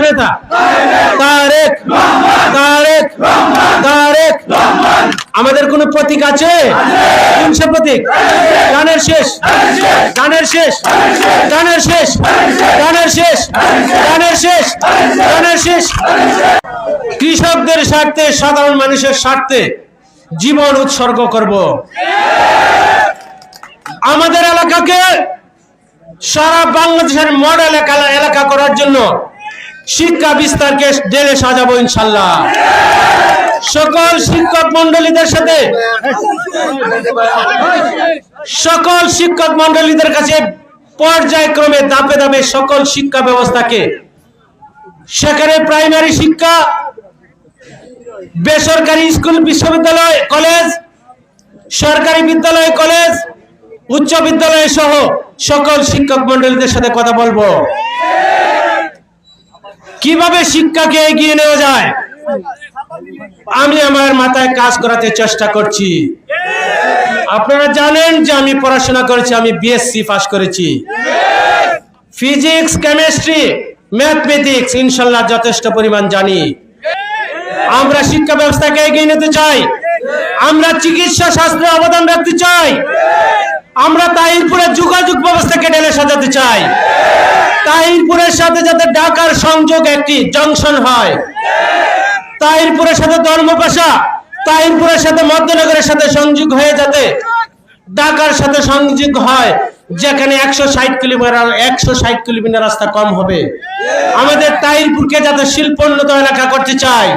নেতা তারেক তারেক তারেক। আমাদের কোন প্রতীক আছে? কোন সে প্রতীক? গানের শেষ, গানের শেষ, গানের শেষ, গানের শেষ, গানের শেষ, গানের শেষ। কৃষকদের স্বার্থে, সাধারণ মানুষের স্বার্থে জীবন উৎসর্গ করব। আমাদের এলাকাকে সারা বাংলাদেশের মডেল এলাকা করার জন্য শিক্ষা বিস্তারকে ঢেলে সাজাবো ইনশাল্লাহ। সকল শিক্ষক মন্ডলীদের সাথে, সকল শিক্ষক মন্ডলীদের কাছে পর্যায়ক্রমে ধাপে ধাপে সকল শিক্ষা ব্যবস্থাকে, সেখানে প্রাইমারি শিক্ষা, বেসরকারি স্কুল, বিশ্ববিদ্যালয়, কলেজ, সরকারি বিদ্যালয়, কলেজ, উচ্চ বিদ্যালয় সহ সকল শিক্ষক মন্ডলীদের সাথে কথা বলবো কিভাবে শিক্ষাকে এগিয়ে নেওয়া যায়। আমি আমার মাথায় কাজ করাতে চেষ্টা করছি। আপনারা জানেন যে আমি পড়াশোনা করেছি, আমি বিএসসি পাস করেছি। ফিজিক্স, কেমিস্ট্রি, ম্যাথমেটিক্স ইনশাল্লাহ যথেষ্ট পরিমাণ জানি। আমরা শিক্ষা ব্যবস্থাকে এগিয়ে নিতে চাই, আমরা চিকিৎসা শাস্ত্রে অবদান রাখতে চাই, আমরা তাহিরপুরের যোগাযোগ ব্যবস্থাকে ঢেলে সাজাতে চাই। তাহিরপুরের সাথে যাতে ঢাকার সংযোগ একটি জংশন হয়, তাহিরপুরের সাথে ধর্মপাশা, তাহিরপুরের সাথে মধ্যনগরের সাথে সংযোগ হয়ে যাতে ঢাকার সাথে সংযোগ হয়, যেখানে 160 কিলোমিটার রাস্তা কম হবে। আমাদের তাহিরপুরকে যাতে শিল্পোন্নত এলাকা করতে চাই,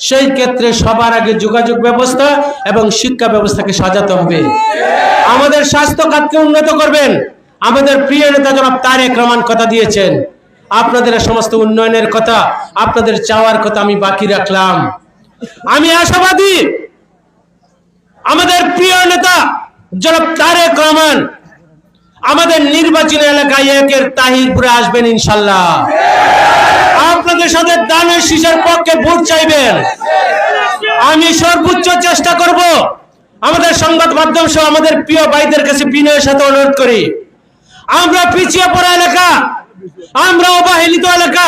সেই ক্ষেত্রে সবার আগে যোগাযোগ ব্যবস্থা এবং শিক্ষা ব্যবস্থাকে সাজাতে হবে। আমাদের স্বাস্থ্য খাতকে উন্নত করবেন। আমাদের প্রিয় নেতা জনাব তারেক রহমান কথা দিয়েছেন, আপনাদের সমস্ত উন্নয়নের কথা, আপনাদের চাওয়ার কথা আমি বাকি রাখলাম। আমি আশাবাদী আমাদের প্রিয় নেতা জনাব তারেক রহমান আমাদের নির্বাচনী এলাকায় একের তাহিরপুরে আসবেন ইনশাল্লাহ। আপনাদের সাথে দানের শীষের পক্ষে ভোট চাইবেন। আমি সর্বোচ্চ চেষ্টা করব। আমাদের সংবাদ মাধ্যম সহ আমাদের প্রিয় ভাইদের কাছে বিনয়ের সাথে অনুরোধ করি, আমরা পিছিয়ে পড়া এলাকা, আমরা অবহেলিত এলাকা,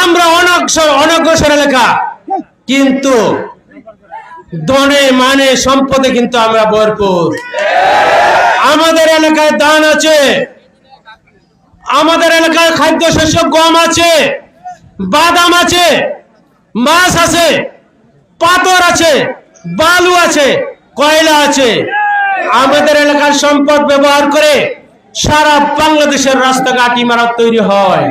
আমরা অনগ্রসর এলাকা, কিন্তু ধনে মানে সম্পদে কিন্তু আমরা ভরপুর। আমাদের এলাকায় ধান আছে, আমাদের এলাকায় খাদ্যশস্য গম আছে, বাদাম আছে, মাছ আছে, পাথর আছে, বালু আছে, কয়লা আছে। আমাদের এলাকার সম্পদ ব্যবহার করে সারা বাংলাদেশের রাস্তাঘাট ইমারত তৈরি হয়।